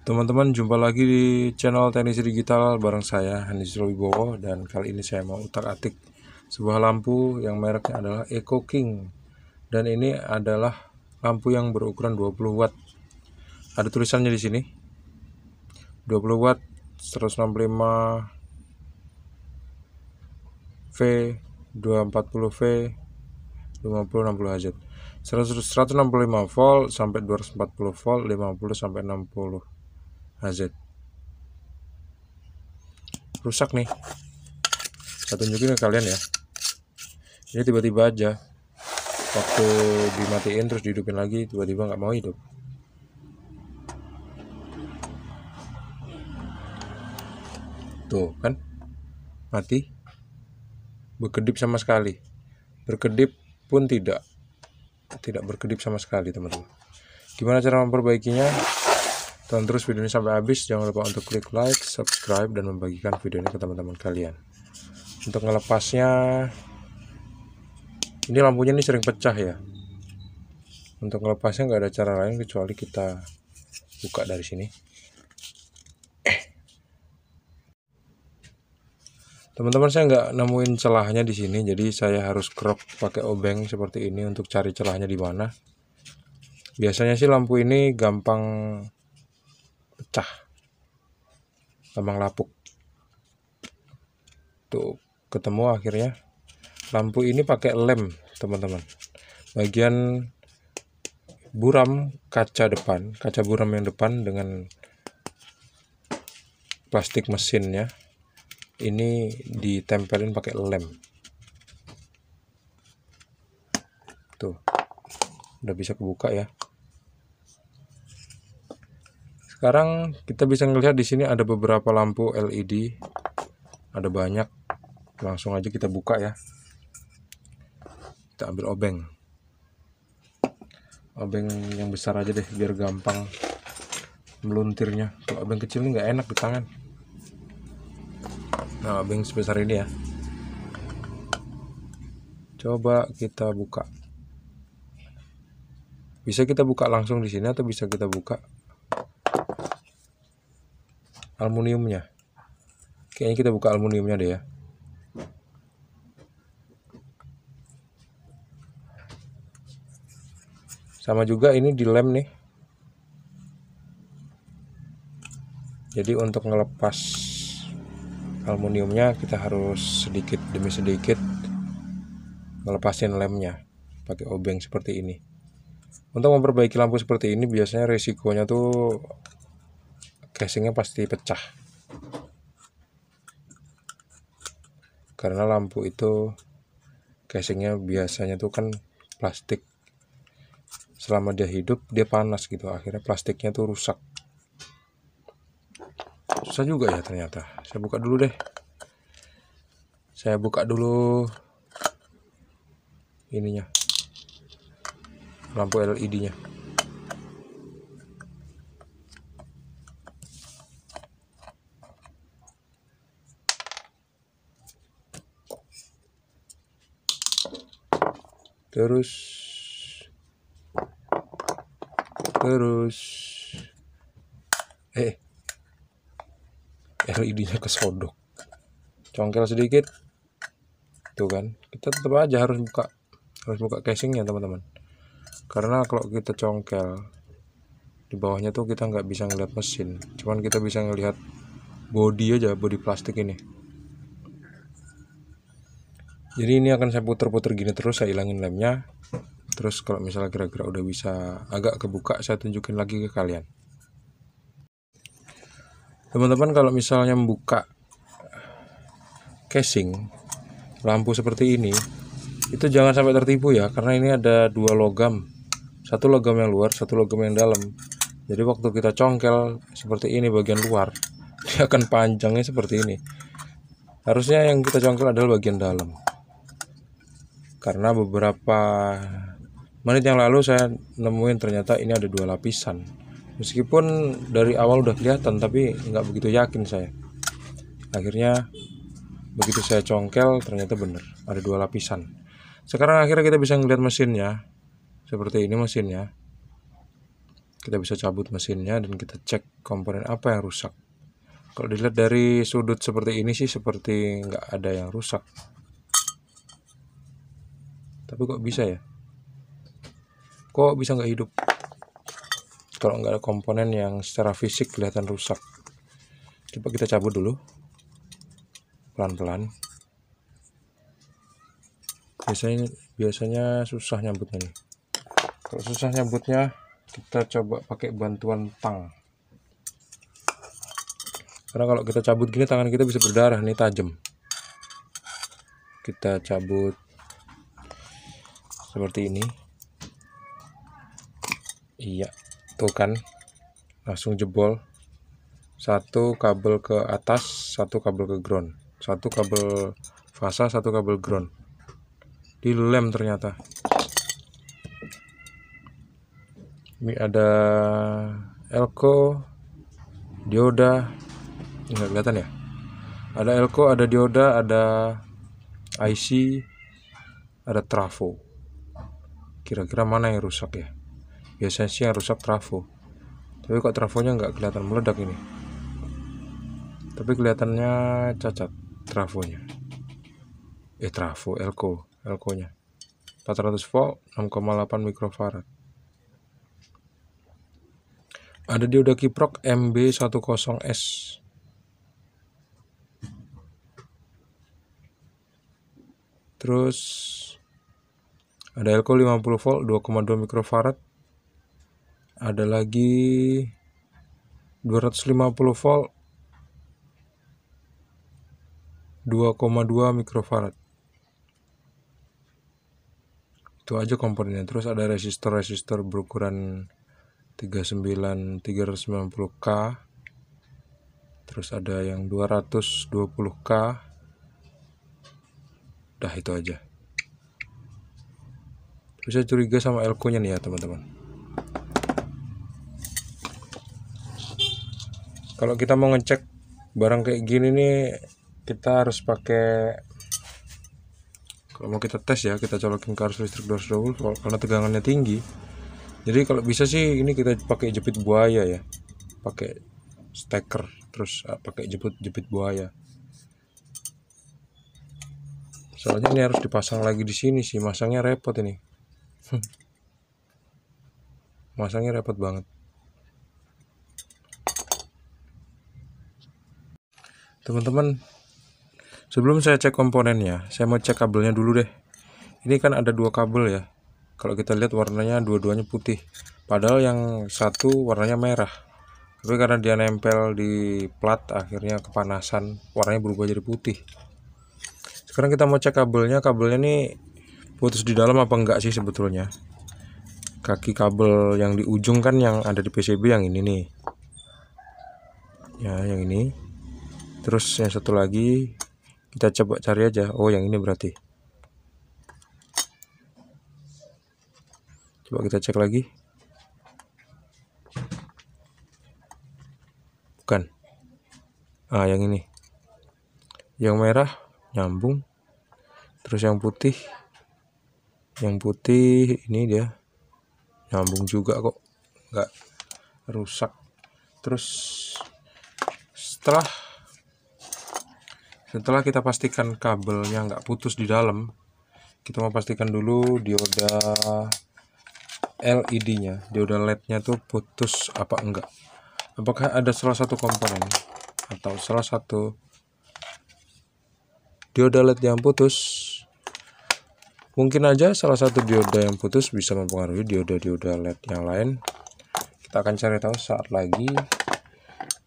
Teman-teman, jumpa lagi di channel Teknisi Digital bareng saya Hanis Wibowo, dan kali ini saya mau utak-atik sebuah lampu yang mereknya adalah Eco King, dan ini adalah lampu yang berukuran 20 watt. Ada tulisannya di sini 20 watt 165 V 240 V 50-60 Hz, 165 volt sampai 240 volt, 50 sampai 60 Hz. Rusak nih, saya tunjukin ke kalian ya. Ini tiba-tiba aja waktu dimatiin terus dihidupin lagi, tiba-tiba nggak mau hidup. Tuh kan, mati, berkedip sama sekali, berkedip pun tidak berkedip sama sekali teman-teman. Gimana cara memperbaikinya? Tonton terus video ini sampai habis. Jangan lupa untuk klik like, subscribe, dan membagikan video ini ke teman-teman kalian. Untuk ngelepasnya, ini lampunya ini sering pecah ya. Untuk ngelepasnya nggak ada cara lain kecuali kita buka dari sini. Teman-teman, saya nggak nemuin celahnya di sini, jadi saya harus kerok pakai obeng seperti ini untuk cari celahnya di mana. Biasanya sih lampu ini gampang pecah, gampang lapuk. Tuh, ketemu akhirnya. Lampu ini pakai lem, teman-teman. Bagian buram kaca depan, kaca buram yang depan dengan plastik mesinnya ini ditempelin pakai lem. Tuh, udah bisa kebuka ya. Sekarang kita bisa melihat di sini ada beberapa lampu LED, ada banyak. Langsung aja kita buka ya. Kita ambil obeng yang besar aja deh biar gampang meluntirnya. Kalau obeng kecil ini nggak enak di tangan. Nah, obeng sebesar ini ya. Coba kita buka. Bisa kita buka langsung di sini atau bisa kita buka aluminiumnya. Kayaknya kita buka aluminiumnya deh ya. Sama juga ini dilem nih. Jadi untuk ngelepas aluminiumnya kita harus sedikit demi sedikit ngelepasin lemnya pakai obeng seperti ini. Untuk memperbaiki lampu seperti ini biasanya resikonya tuh casingnya pasti pecah, karena lampu itu casingnya biasanya tuh kan plastik. Selama dia hidup dia panas gitu, akhirnya plastiknya tuh rusak. Susah juga ya ternyata. Saya buka dulu deh. Saya buka dulu ininya, lampu LED-nya. Terus LED-nya kesodok, congkel sedikit. Tuh kan, kita tetap aja harus buka casingnya teman-teman, karena kalau kita congkel di bawahnya tuh kita nggak bisa ngeliat mesin, cuman kita bisa ngelihat bodi aja, bodi plastik ini. Jadi ini akan saya puter-puter gini terus, saya hilangin lemnya. Terus kalau misalnya kira-kira udah bisa agak kebuka, saya tunjukin lagi ke kalian. Teman-teman, kalau misalnya membuka casing lampu seperti ini, itu jangan sampai tertipu ya, karena ini ada dua logam. Satu logam yang luar, satu logam yang dalam. Jadi waktu kita congkel seperti ini bagian luar, dia akan panjangnya seperti ini. Harusnya yang kita congkel adalah bagian dalam. Karena beberapa menit yang lalu saya nemuin ternyata ini ada dua lapisan. Meskipun dari awal udah kelihatan, tapi nggak begitu yakin saya. Akhirnya begitu saya congkel ternyata bener ada dua lapisan. Sekarang akhirnya kita bisa ngeliat mesinnya. Seperti ini mesinnya. kita bisa cabut mesinnya dan kita cek komponen apa yang rusak. Kalau dilihat dari sudut seperti ini sih seperti nggak ada yang rusak, tapi kok bisa ya, kok bisa nggak hidup kalau nggak ada komponen yang secara fisik kelihatan rusak. Coba kita cabut dulu pelan-pelan. Biasanya susah nyambutnya nih. Kalau susah nyambutnya, kita coba pakai bantuan tang. Karena kalau kita cabut gini tangan kita bisa berdarah, nih tajam. Kita cabut seperti ini. Iya, tuh kan, langsung jebol. Satu kabel ke atas, satu kabel ke ground. Satu kabel fasa, satu kabel ground. Dilem ternyata. Ini ada elko, dioda, nggak kelihatan ya. Ada elko, ada dioda, ada IC, ada trafo. Kira-kira mana yang rusak ya? Biasanya sih yang rusak trafo. Tapi kok trafonya nggak kelihatan meledak ini. Tapi kelihatannya cacat trafonya. Trafo, elko-nya 400 volt 6,8 mikrofarad. Ada dioda kiprok MB10S. Terus ada elko 50 volt 2,2 mikrofarad. Ada lagi 250 volt 2,2 mikrofarad. Itu aja komponennya. Terus ada resistor berukuran 390K. Terus ada yang 220K. Dah itu aja. Terus saya curiga sama elko-nya nih ya teman-teman. Kalau kita mau ngecek barang kayak gini nih, kita harus pakai, kalau mau kita tes ya, kita colokin ke arus listrik 220 volt karena tegangannya tinggi. Jadi kalau bisa sih ini kita pakai jepit buaya ya, pakai steker, terus pakai jepit buaya. Soalnya ini harus dipasang lagi di sini sih, masangnya repot ini. Masangnya repot banget. Teman-teman, sebelum saya cek komponennya, saya mau cek kabelnya dulu deh. Ini kan ada dua kabel ya. Kalau kita lihat warnanya dua-duanya putih. Padahal yang satu warnanya merah. Tapi karena dia nempel di plat, akhirnya kepanasan, warnanya berubah jadi putih. Sekarang kita mau cek kabelnya. Kabelnya nih putus di dalam apa enggak sih sebetulnya. Kaki kabel yang di ujung kan yang ada di PCB yang ini nih. Ya, yang ini. Terus yang satu lagi kita coba cari aja. Oh, yang ini berarti. Coba kita cek lagi. Bukan. Yang ini. Yang merah nyambung. Terus yang putih ini dia nyambung juga kok, nggak rusak. Terus setelah kita pastikan kabelnya nggak putus di dalam, kita mau pastikan dulu dioda LED-nya, dioda LED-nya tuh putus apa enggak. Apakah ada salah satu komponen atau salah satu dioda LED yang putus? Mungkin aja salah satu dioda yang putus bisa mempengaruhi dioda-dioda LED yang lain. Kita akan cari tahu saat lagi.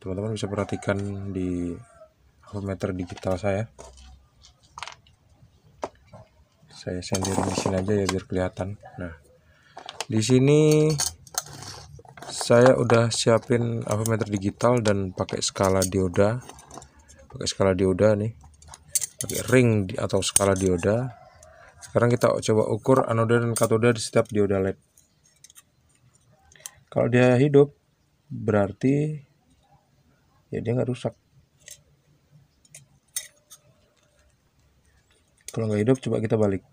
Teman-teman bisa perhatikan di voltmeter digital saya. Saya senderin di sini aja ya biar kelihatan. Nah, di sini saya udah siapin voltmeter digital dan pakai skala dioda. Pakai skala dioda nih. Pakai ring atau skala dioda. Sekarang kita coba ukur anoda dan katoda di setiap dioda LED. Kalau dia hidup, berarti ya dia nggak rusak. Kalau nggak hidup, coba kita balik.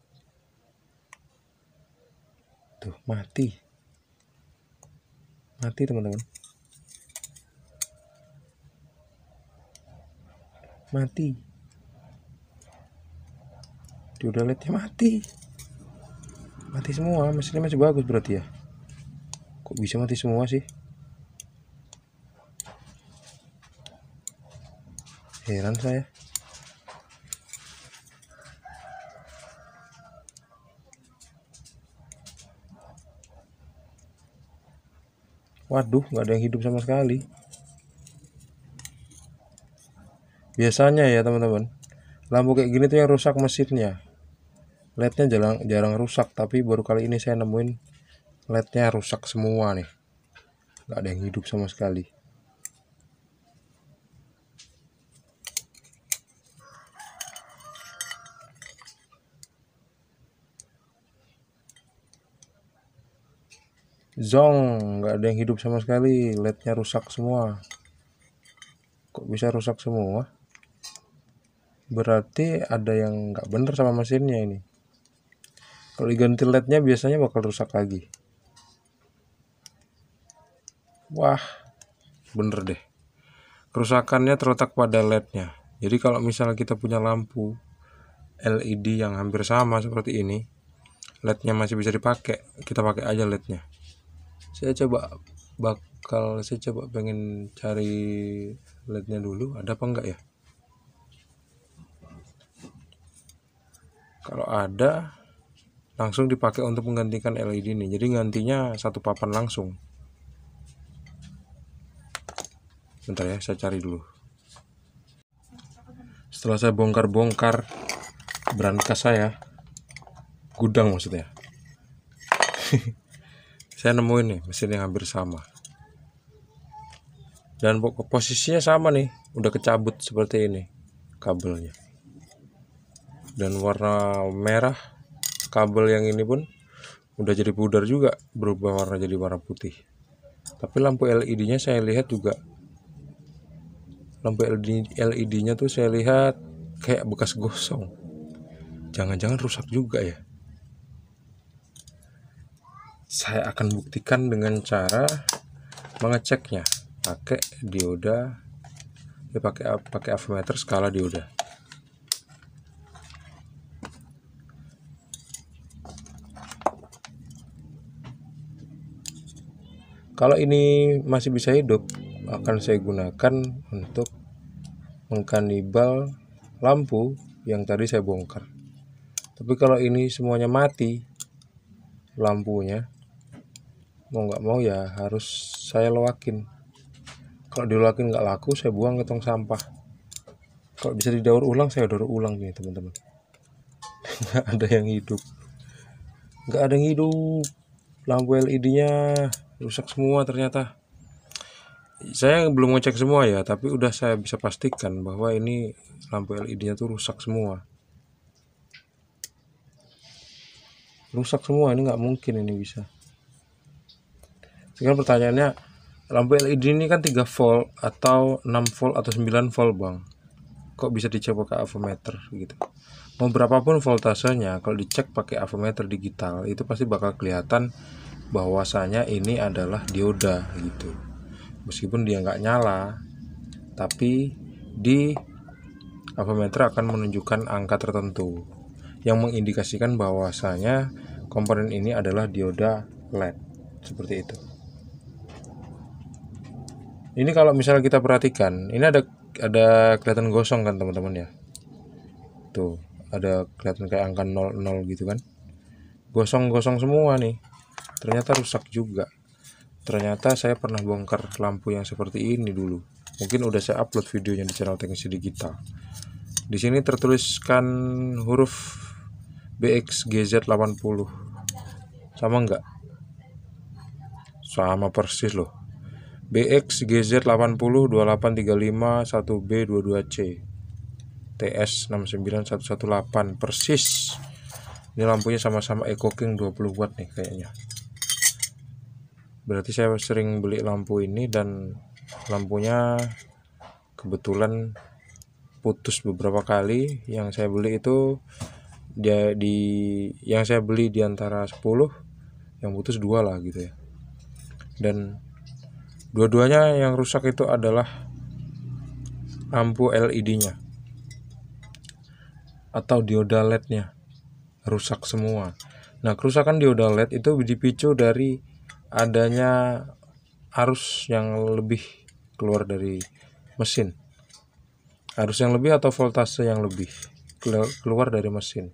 Tuh, mati. Mati teman-teman, mati. Dioda LED-nya mati semua. Mesinnya masih bagus berarti ya. Kok bisa mati semua sih? Heran saya. Waduh, nggak ada yang hidup sama sekali. Biasanya ya teman-teman, lampu kayak gini tuh yang rusak mesinnya. LED-nya jarang rusak, tapi baru kali ini saya nemuin LED-nya rusak semua nih. Nggak ada yang hidup sama sekali. Zong, nggak ada yang hidup sama sekali. LED-nya rusak semua. Kok bisa rusak semua? Berarti ada yang nggak bener sama mesinnya ini. Kalau diganti LED-nya biasanya bakal rusak lagi. Wah, bener deh. Kerusakannya terletak pada LED-nya. Jadi kalau misalnya kita punya lampu LED yang hampir sama seperti ini, LED-nya masih bisa dipakai, kita pakai aja LED-nya. Saya coba pengen cari LED-nya dulu, ada apa enggak ya? Kalau ada, langsung dipakai untuk menggantikan LED ini. Jadi gantinya satu papan langsung. Bentar ya, saya cari dulu. Setelah saya bongkar-bongkar brankas saya, gudang maksudnya, saya nemuin nih mesin yang hampir sama. Dan posisinya sama nih, udah kecabut seperti ini kabelnya. Dan warna merah kabel yang ini pun udah jadi pudar juga, berubah warna jadi warna putih. Tapi lampu LED-nya saya lihat juga, lampu LED-nya tuh saya lihat kayak bekas gosong. Jangan-jangan rusak juga ya. Saya akan buktikan dengan cara mengeceknya pakai dioda, pakai avometer skala dioda. Kalau ini masih bisa hidup, akan saya gunakan untuk mengkanibal lampu yang tadi saya bongkar. Tapi kalau ini semuanya mati lampunya, mau nggak mau ya harus saya loakin. Kalau diloakin nggak laku, saya buang ke tong sampah. Kalau bisa didaur ulang, saya daur ulang nih teman-teman. Nggak ada yang hidup, nggak ada yang hidup. Lampu LED-nya rusak semua ternyata. Saya belum ngecek semua ya, tapi udah saya bisa pastikan bahwa ini lampu LED-nya tuh rusak semua. Rusak semua, ini nggak mungkin ini bisa. Sekarang pertanyaannya, lampu LED ini kan 3 volt atau 6 volt atau 9 volt bang, kok bisa dicek pakai avometer gitu? Mau berapapun voltasenya, kalau dicek pakai avometer digital itu pasti bakal kelihatan bahwasanya ini adalah dioda gitu. Meskipun dia nggak nyala, tapi di avometer akan menunjukkan angka tertentu yang mengindikasikan bahwasanya komponen ini adalah dioda LED seperti itu. Ini kalau misalnya kita perhatikan, ini ada kelihatan gosong kan teman-teman ya. Tuh, ada kelihatan kayak angka 00 gitu kan. Gosong-gosong semua nih. Ternyata rusak juga. Ternyata saya pernah bongkar lampu yang seperti ini dulu. Mungkin udah saya upload videonya di channel Teknisi Digital. Di sini tertuliskan huruf BXGZ80. Sama enggak? Sama persis loh. BXGZ80 2835 1B22C TS 69118 persis. Ini lampunya sama-sama Eco King 20 watt nih kayaknya. Berarti saya sering beli lampu ini dan lampunya kebetulan putus beberapa kali. Yang saya beli itu yang saya beli di antara 10, yang putus 2 lah gitu ya. Dan Dua-duanya yang rusak itu adalah lampu LED-nya atau dioda LED-nya rusak semua. Nah, kerusakan dioda LED itu dipicu dari adanya arus yang lebih keluar dari mesin. Arus yang lebih atau voltase yang lebih keluar dari mesin.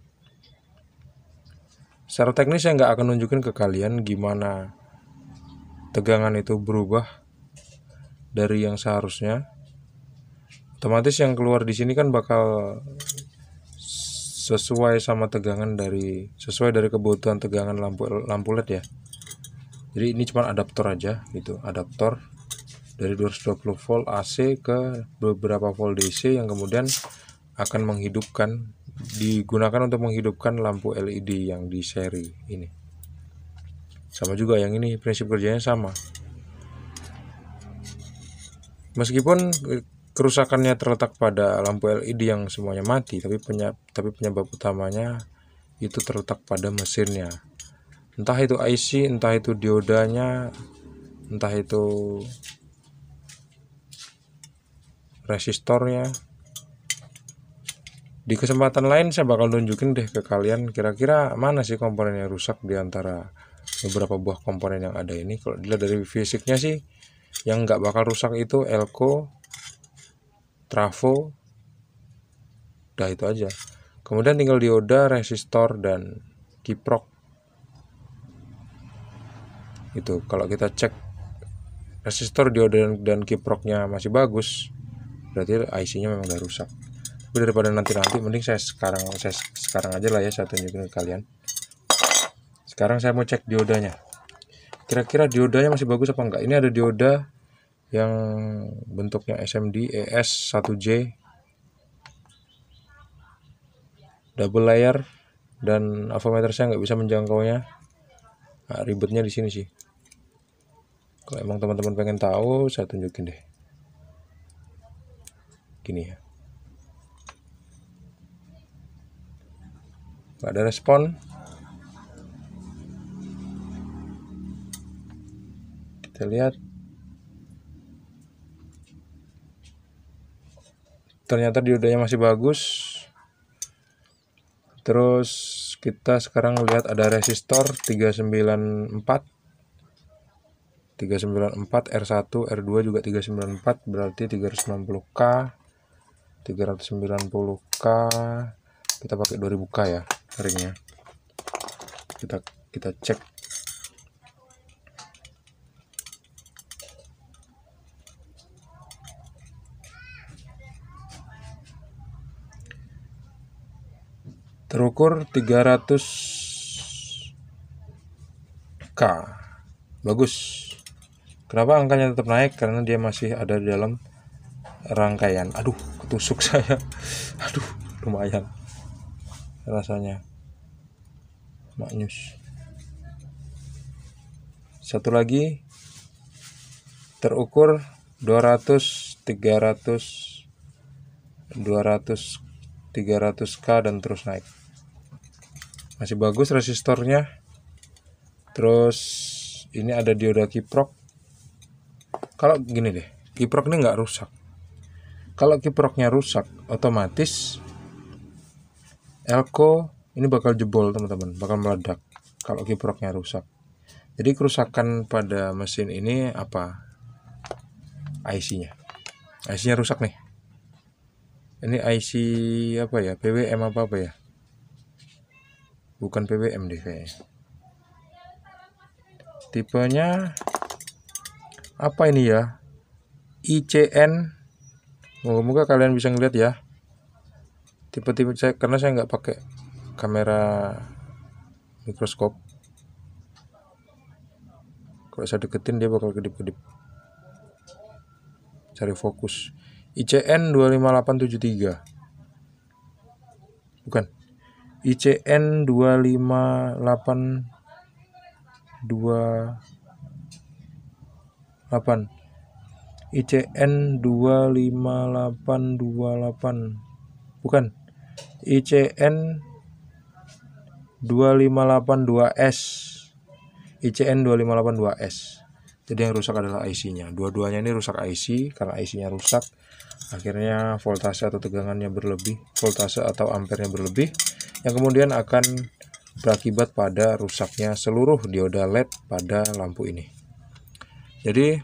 Secara teknis saya nggak akan nunjukin ke kalian gimana tegangan itu berubah dari yang seharusnya. Otomatis yang keluar di sini kan bakal sesuai dari kebutuhan tegangan lampu LED ya. Jadi ini cuma adaptor aja gitu, adaptor dari 220 volt AC ke beberapa volt DC yang kemudian akan digunakan untuk menghidupkan lampu LED yang di seri ini. Sama juga yang ini, prinsip kerjanya sama. Meskipun kerusakannya terletak pada lampu LED yang semuanya mati, tapi penyebab utamanya itu terletak pada mesinnya. Entah itu IC, entah itu diodanya, entah itu resistornya. Di kesempatan lain saya bakal tunjukin deh ke kalian kira-kira mana sih komponen yang rusak di antara beberapa buah komponen yang ada ini. Kalau dilihat dari fisiknya sih yang nggak bakal rusak itu elko, trafo, udah itu aja. Kemudian tinggal dioda, resistor, dan kiprok. Itu kalau kita cek resistor, dioda, dan kiproknya masih bagus, berarti IC-nya memang udah rusak. Tapi daripada nanti mending saya sekarang aja lah ya, saya tunjukin ke kalian. Sekarang saya mau cek diodanya. Kira-kira diodanya masih bagus apa enggak? Ini ada dioda yang bentuknya SMD ES1J double layer, dan avometer saya nggak bisa menjangkaunya. Nah, ribetnya di sini sih. Kalau emang teman-teman pengen tahu, saya tunjukin deh. Gini ya. Nggak ada respon. Kita lihat. Ternyata diodanya masih bagus. Terus kita sekarang lihat ada resistor 394 R1, R2 juga 394, berarti 390K. 390K. Kita pakai 2000K ya ringnya. Kita cek. Terukur 300K. Bagus. Kenapa angkanya tetap naik? Karena dia masih ada di dalam rangkaian. Aduh, ketusuk saya. Aduh, lumayan rasanya. Maknyus. Satu lagi. Terukur 200, 300K dan terus naik. Masih bagus resistornya. Terus ini ada dioda kiprok. Kalau gini deh, kiprok ini nggak rusak. Kalau kiproknya rusak, otomatis elko ini bakal jebol teman-teman, bakal meledak kalau kiproknya rusak. Jadi kerusakan pada mesin ini apa? IC-nya. IC-nya rusak nih. Ini IC apa ya? PWM apa ya? Bukan PWM deh kayaknya. Tipenya apa ini ya? ICN. Moga-moga kalian bisa ngeliat ya. Tipe-tipe karena saya nggak pakai kamera mikroskop. Kalau saya deketin dia bakal kedip-kedip. Cari fokus. ICN 25873. Bukan. ICN 25828. ICN 25828. Bukan. ICN 2582S. ICN 2582S. Jadi yang rusak adalah IC-nya. Dua-duanya ini rusak IC, karena IC-nya rusak. Akhirnya voltase atau tegangannya berlebih, voltase atau ampernya berlebih, yang kemudian akan berakibat pada rusaknya seluruh dioda LED pada lampu ini. Jadi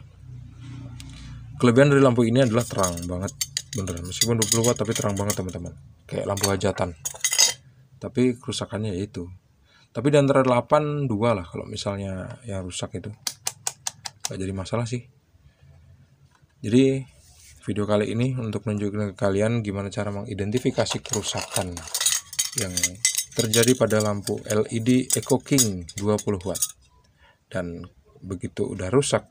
kelebihan dari lampu ini adalah terang banget, beneran. Meskipun 20 watt tapi terang banget teman-teman, kayak lampu hajatan. Tapi kerusakannya yaitu. Tapi di antara 8, 2 lah kalau misalnya yang rusak itu. Gak jadi masalah sih. Jadi video kali ini untuk menunjukkan ke kalian gimana cara mengidentifikasi kerusakan yang terjadi pada lampu LED Eco King 20 watt. Dan begitu udah rusak,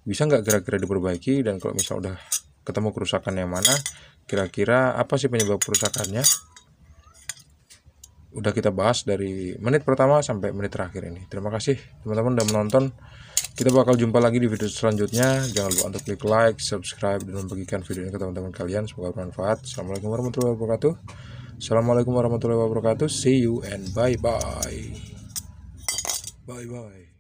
bisa nggak kira-kira diperbaiki, dan kalau misal udah ketemu kerusakan yang mana, kira-kira apa sih penyebab kerusakannya, udah kita bahas dari menit pertama sampai menit terakhir ini. Terima kasih teman-teman udah menonton. Kita bakal jumpa lagi di video selanjutnya. Jangan lupa untuk klik like, subscribe, dan membagikan video ini ke teman-teman kalian. Semoga bermanfaat. Assalamualaikum warahmatullahi wabarakatuh. Assalamualaikum warahmatullahi wabarakatuh. See you and bye-bye. Bye-bye.